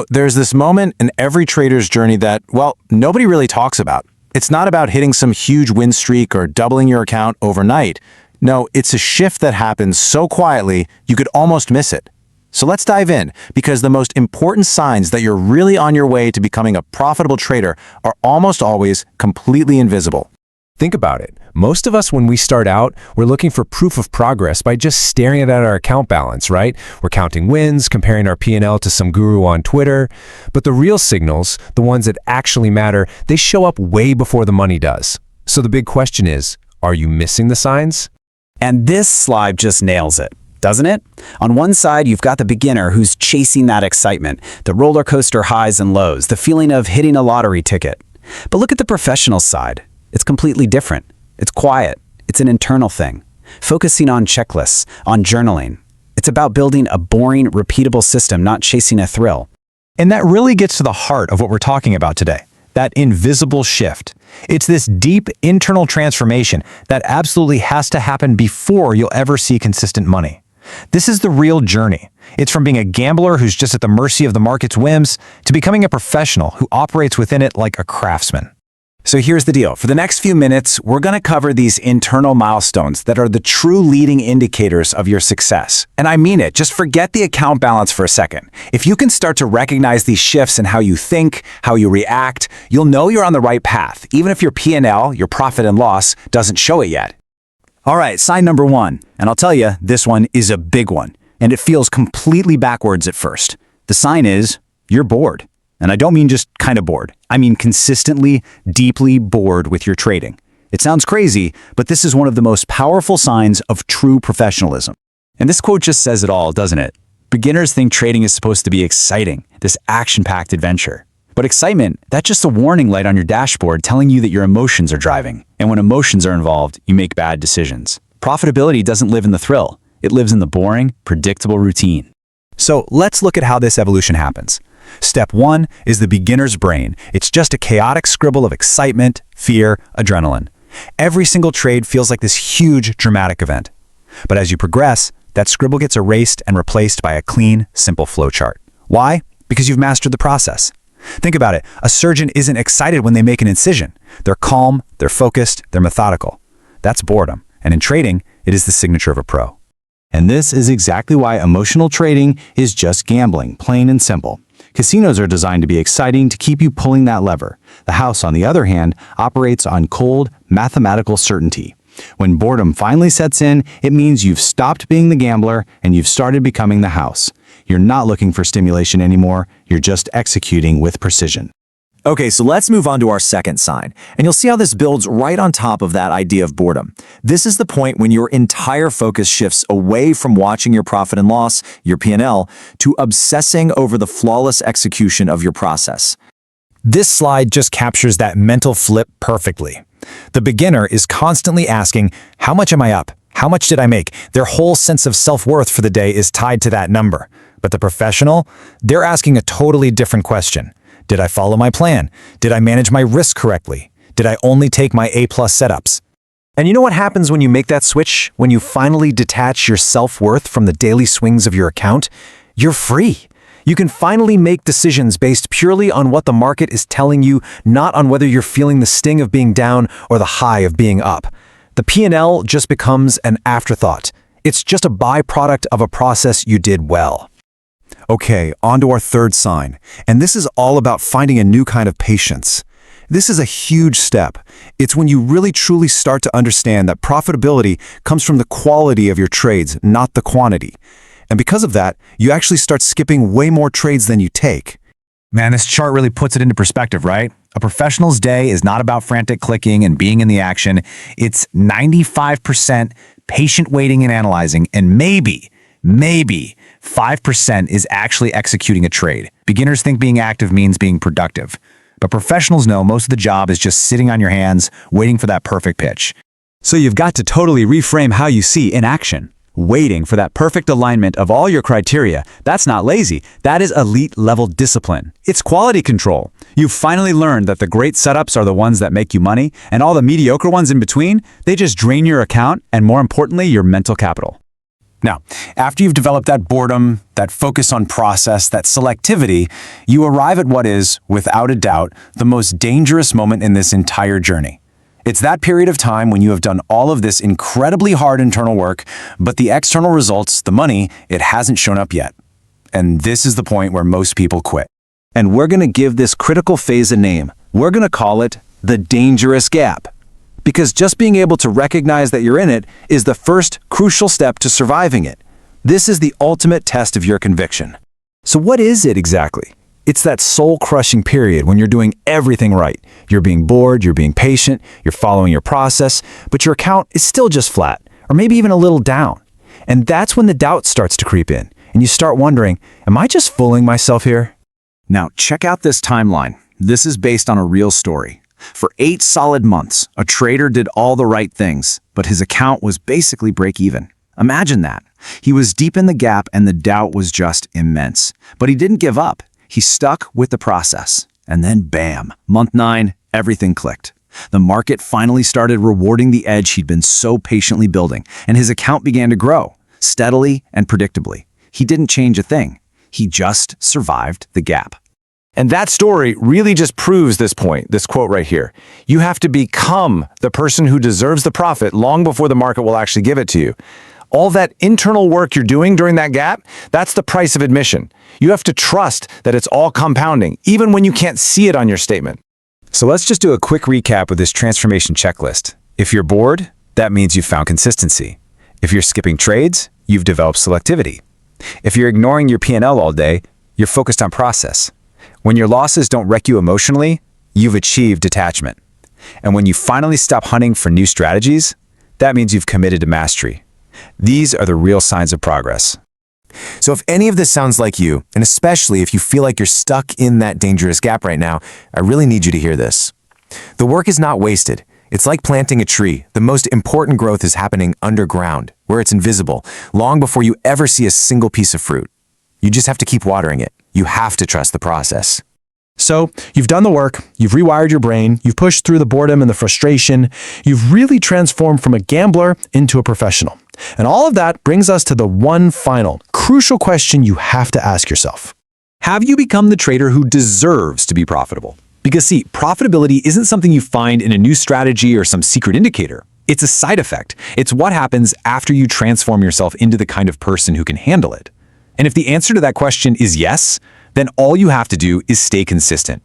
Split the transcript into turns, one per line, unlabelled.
There's this moment in every trader's journey that, well, nobody really talks about. It's not about hitting some huge win streak or doubling your account overnight. No, it's a shift that happens so quietly you could almost miss it. So let's dive in, because the most important signs that you're really on your way to becoming a profitable trader are almost always completely invisible.
Think about it. Most of us, when we start out, we're looking for proof of progress by just staring at our account balance, right? We're counting wins, comparing our P&L to some guru on Twitter. But the real signals, the ones that actually matter, they show up way before the money does. So the big question is, are you missing the signs?
And this slide just nails it, doesn't it? On one side, you've got the beginner who's chasing that excitement, the roller coaster highs and lows, the feeling of hitting a lottery ticket. But look at the professional side. It's completely different. It's quiet. It's an internal thing. Focusing on checklists, on journaling. It's about building a boring, repeatable system, not chasing a thrill.
And that really gets to the heart of what we're talking about today, that invisible shift. It's this deep internal transformation that absolutely has to happen before you'll ever see consistent money. This is the real journey. It's from being a gambler who's just at the mercy of the market's whims to becoming a professional who operates within it like a craftsman.
So here's the deal. For the next few minutes, we're going to cover these internal milestones that are the true leading indicators of your success. And I mean it. Just forget the account balance for a second. If you can start to recognize these shifts in how you think, how you react, you'll know you're on the right path, even if your P&L, your profit and loss, doesn't show it yet. All right, sign number one. And I'll tell you, this one is a big one. And it feels completely backwards at first. The sign is, you're bored. And I don't mean just kind of bored. I mean consistently, deeply bored with your trading. It sounds crazy, but this is one of the most powerful signs of true professionalism. And this quote just says it all, doesn't it? Beginners think trading is supposed to be exciting, this action-packed adventure. But excitement, that's just a warning light on your dashboard telling you that your emotions are driving. And when emotions are involved, you make bad decisions. Profitability doesn't live in the thrill. It lives in the boring, predictable routine. So let's look at how this evolution happens. Step one is the beginner's brain. It's just a chaotic scribble of excitement, fear, adrenaline. Every single trade feels like this huge, dramatic event. But as you progress, that scribble gets erased and replaced by a clean, simple flowchart. Why? Because you've mastered the process. Think about it. A surgeon isn't excited when they make an incision. They're calm, they're focused, they're methodical. That's boredom. And in trading, it is the signature of a pro.
And this is exactly why emotional trading is just gambling, plain and simple. Casinos are designed to be exciting to keep you pulling that lever. The house, on the other hand, operates on cold, mathematical certainty. When boredom finally sets in, it means you've stopped being the gambler and you've started becoming the house. You're not looking for stimulation anymore, you're just executing with precision.
Okay, so let's move on to our second sign, and you'll see how this builds right on top of that idea of boredom. This is the point when your entire focus shifts away from watching your profit and loss, your P&L, to obsessing over the flawless execution of your process.
This slide just captures that mental flip perfectly. The beginner is constantly asking, how much am I up? How much did I make? Their whole sense of self-worth for the day is tied to that number. But the professional, they're asking a totally different question. Did I follow my plan? Did I manage my risk correctly? Did I only take my A-plus setups? And you know what happens when you make that switch? When you finally detach your self-worth from the daily swings of your account? You're free. You can finally make decisions based purely on what the market is telling you, not on whether you're feeling the sting of being down or the high of being up. The P&L just becomes an afterthought. It's just a byproduct of a process you did well. Okay, on to our third sign, and this is all about finding a new kind of patience. This is a huge step. It's when you really truly start to understand that profitability comes from the quality of your trades, not the quantity. And because of that, you actually start skipping way more trades than you take. Man, this chart really puts it into perspective, right? A professional's day is not about frantic clicking and being in the action. It's 95% patient waiting and analyzing, and maybe 5% is actually executing a trade. Beginners think being active means being productive. But professionals know most of the job is just sitting on your hands, waiting for that perfect pitch.
So you've got to totally reframe how you see inaction. Waiting for that perfect alignment of all your criteria, that's not lazy, that is elite level discipline. It's quality control. You've finally learned that the great setups are the ones that make you money, and all the mediocre ones in between, they just drain your account and, more importantly, your mental capital. Now, after you've developed that boredom, that focus on process, that selectivity, you arrive at what is, without a doubt, the most dangerous moment in this entire journey. It's that period of time when you have done all of this incredibly hard internal work, but the external results, the money, it hasn't shown up yet. And this is the point where most people quit.
And we're going to give this critical phase a name. We're going to call it the dangerous gap. Because just being able to recognize that you're in it is the first crucial step to surviving it. This is the ultimate test of your conviction.
So what is it exactly? It's that soul-crushing period when you're doing everything right. You're being bored, you're being patient, you're following your process, but your account is still just flat, or maybe even a little down. And that's when the doubt starts to creep in, and you start wondering, am I just fooling myself here?
Now, check out this timeline. This is based on a real story. For 8 solid months, a trader did all the right things, but his account was basically break even. Imagine that. He was deep in the gap and the doubt was just immense. But he didn't give up. He stuck with the process. And then bam, month 9, everything clicked. The market finally started rewarding the edge he'd been so patiently building, and his account began to grow, steadily and predictably. He didn't change a thing. He just survived the gap.
And that story really just proves this point, this quote right here. You have to become the person who deserves the profit long before the market will actually give it to you. All that internal work you're doing during that gap, that's the price of admission. You have to trust that it's all compounding, even when you can't see it on your statement. So let's just do a quick recap with this transformation checklist. If you're bored, that means you've found consistency. If you're skipping trades, you've developed selectivity. If you're ignoring your P&L all day, you're focused on process. When your losses don't wreck you emotionally, you've achieved detachment. And when you finally stop hunting for new strategies, that means you've committed to mastery. These are the real signs of progress. So if any of this sounds like you, and especially if you feel like you're stuck in that dangerous gap right now, I really need you to hear this. The work is not wasted. It's like planting a tree. The most important growth is happening underground, where it's invisible, long before you ever see a single piece of fruit. You just have to keep watering it. You have to trust the process.
So, you've done the work, you've rewired your brain, you've pushed through the boredom and the frustration, you've really transformed from a gambler into a professional. And all of that brings us to the one final, crucial question you have to ask yourself.
Have you become the trader who deserves to be profitable? Because see, profitability isn't something you find in a new strategy or some secret indicator. It's a side effect. It's what happens after you transform yourself into the kind of person who can handle it. And if the answer to that question is yes, then all you have to do is stay consistent.